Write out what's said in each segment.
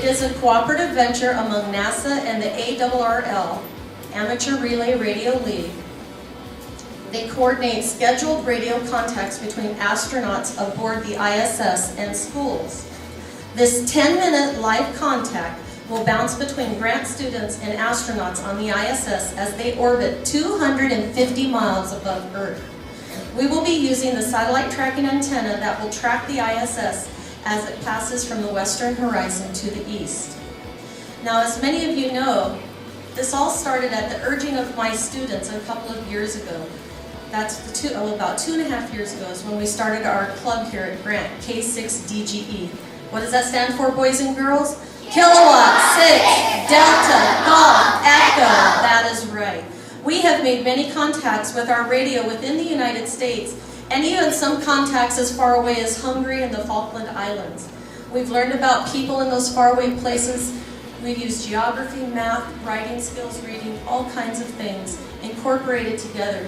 It is a cooperative venture among NASA and the ARRL, Amateur Relay Radio League. They coordinate scheduled radio contacts between astronauts aboard the ISS and schools. This 10-minute live contact will bounce between grant students and astronauts on the ISS as they orbit 250 miles above Earth. We will be using the satellite tracking antenna that will track the ISS as it passes from the western horizon to the east. Now, as many of you know, this all started at the urging of my students a couple of years ago. That's about 2.5 years ago is when we started our club here at Grant, K6DGE. What does that stand for, boys and girls? Kilowatt, 6, Delta, Golf, Echo. That is right. We have made many contacts with our radio within the United States, and even some contacts as far away as Hungary and the Falkland Islands. We've learned about people in those faraway places. We've used geography, math, writing skills, reading, all kinds of things incorporated together.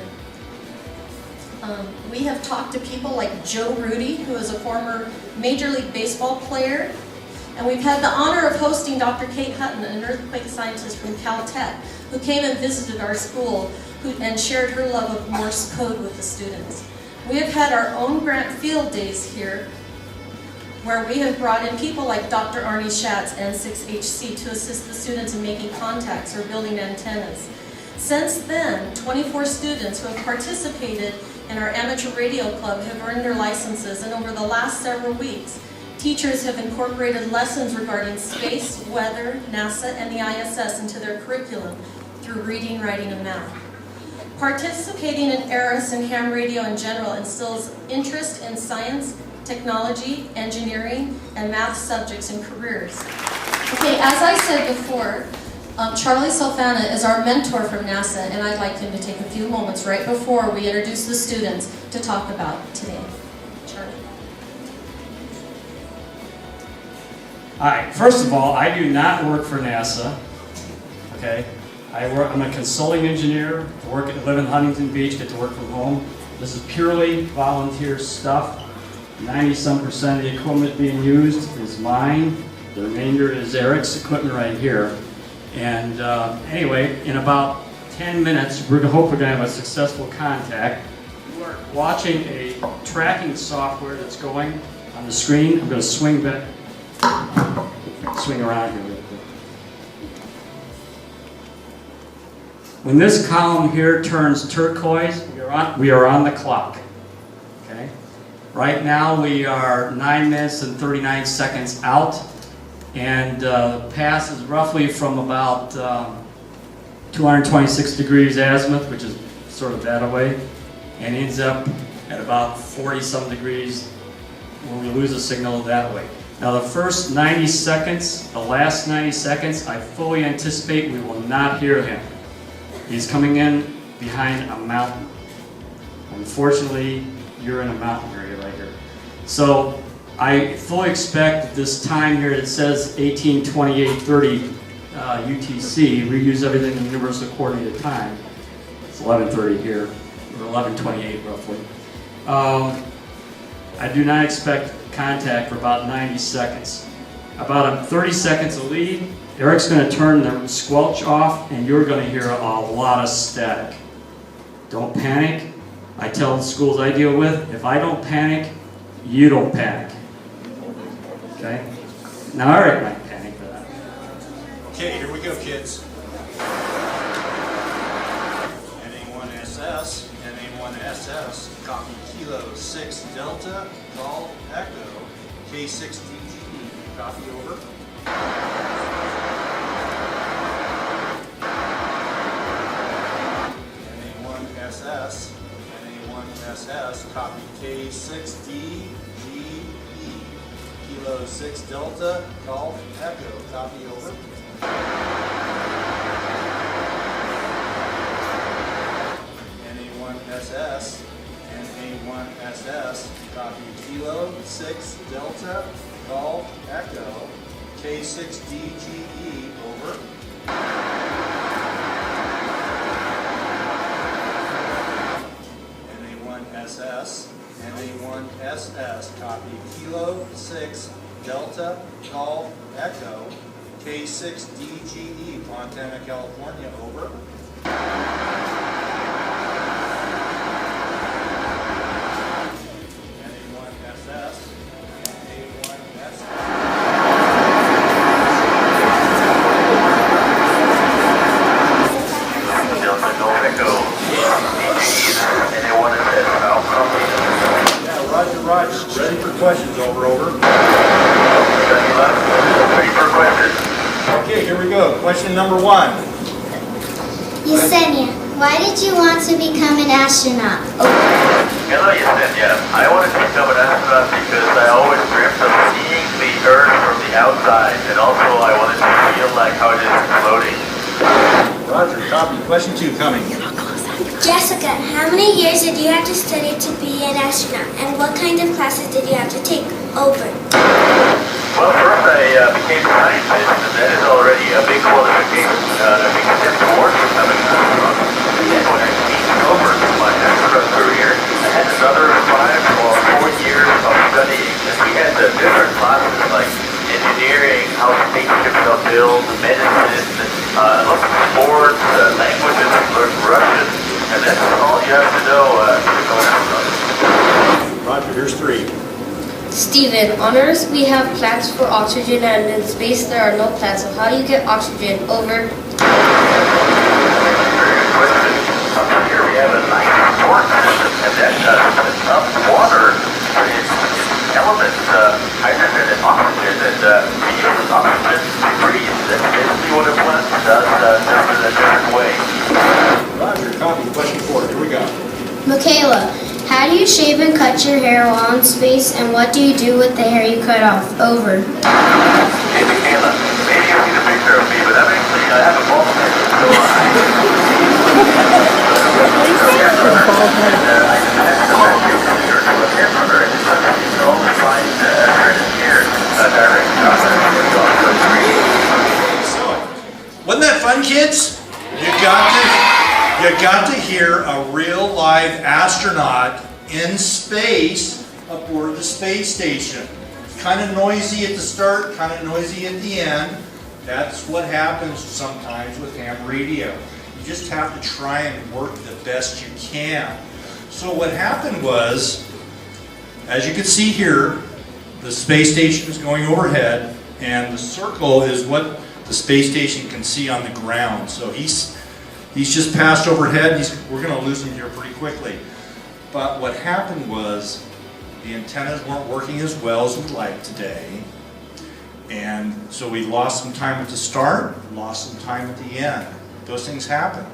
We have talked to people like Joe Rudy, who is a former Major League Baseball player. And we've had the honor of hosting Dr. Kate Hutton, an earthquake scientist from Caltech, who came and visited our school and shared her love of Morse code with the students. We have had our own Grant Field Days here, where we have brought in people like Dr. Arnie Schatz, N6HC, to assist the students in making contacts or building antennas. Since then, 24 students who have participated in our amateur radio club have earned their licenses, and over the last several weeks, teachers have incorporated lessons regarding space, weather, NASA, and the ISS into their curriculum through reading, writing, and math. Participating in ARIS and ham radio in general instills interest in science, technology, engineering, and math subjects and careers. Okay, as I said before, Charlie Salfana is our mentor from NASA, and I'd like him to take a few moments right before we introduce the students to talk about today. Charlie. Hi, first of all, I do not work for NASA, okay? I'm a consulting engineer, live in Huntington Beach, get to work from home. This is purely volunteer stuff. 90-some% of the equipment being used is mine. The remainder is Eric's equipment right here. And anyway, in about 10 minutes, we're going to have a successful contact. You are watching a tracking software that's going on the screen. I'm going to swing around here real quick. When this column here turns turquoise, we are on the clock. Okay. Right now we are 9 minutes and 39 seconds out, and the pass is roughly from about 226 degrees azimuth, which is sort of that away, and ends up at about 40-some degrees when we lose a signal that way. Now the first 90 seconds, the last 90 seconds, I fully anticipate we will not hear him. He's coming in behind a mountain. Unfortunately, you're in a mountain area right here. So I fully expect that this time here that says 18:28:30 UTC, we use everything in universal coordinated time. It's 11:30 here, or 11:28 roughly. I do not expect contact for about 90 seconds. About 30 seconds of lead, Eric's going to turn the squelch off, and you're going to hear a lot of static. Don't panic. I tell the schools I deal with, if I don't panic, you don't panic. Okay? Now Eric might panic for that. Okay, here we go, kids. NA1SS, NA1SS, copy Kilo 6 Delta, call Echo, K6DGE, copy over. NA1SS, NA1SS, copy K6DGE, Kilo 6 Delta, call Echo, copy over. NA1SS, NA1SS, copy Kilo 6 Delta, call Echo, K6DGE, over. NA1SS, NA1SS, copy Kilo 6 Delta, Golf, Echo, K6DGE, Fontana, California, over. A1SS, A1SS. Delta Golf Echo, DGE, and A1SS, Yeah, Roger. Ready for questions, over. Ready for questions? Okay, here we go. Question number 1. Yesenia, why did you want to become an astronaut? Hello, Yesenia. I wanted to become an astronaut because I always dreamt of seeing the Earth from the outside, and also I wanted to feel like how it is floating. Roger, copy. Question 2 coming. Jessica, how many years did you have to study to be an astronaut, and what kind of classes did you have to take? Over. Well, first I became a scientist, and that is already a big qualification, a big step towards becoming an astronaut. Then when I changed over to my astronaut career, I had another 5 or 4 years of studying, and we had different classes like engineering, how spaceships are built, medicine, lots of sports, languages, learned Russian, and that's all you have to know to become an astronaut. Roger, here's 3. Steven, on Earth we have plants for oxygen and in space there are no plants, so how do you get oxygen? Over. Very good question. Up here we have a nice support system, and that sets up water for its elements, hydrogen and oxygen, and we use this oxygen to breathe. That's basically what a plant does, just in a different way. Roger, copy. Question 4. Here we go. Michaela, how do you shave and cut your hair while in space, and what do you do with the hair you cut off? Over. Hey, Michaela, maybe you've seen a picture of me, but I'm actually, I have a bald head, so I Wasn't that fun, kids? You got to hear a real live astronaut in space aboard the space station. Kind of noisy at the start, kind of noisy at the end. That's what happens sometimes with ham radio. You just have to try and work the best you can. So what happened was, as you can see here, the space station is going overhead, and the circle is what the space station can see on the ground. So he's just passed overhead. We're going to lose him here pretty quickly. But what happened was the antennas weren't working as well as we'd like today. And so we lost some time at the start, lost some time at the end. Those things happen.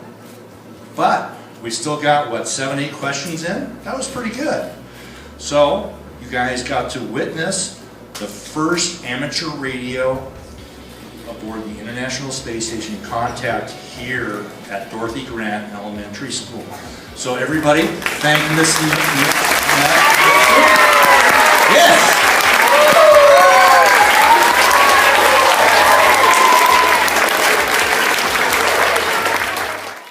But we still got, what, 7, 8 questions in? That was pretty good. So you guys got to witness the first amateur radio aboard the International Space Station contact here at Dorothy Grant Elementary School. So everybody, thank Miss. Yes!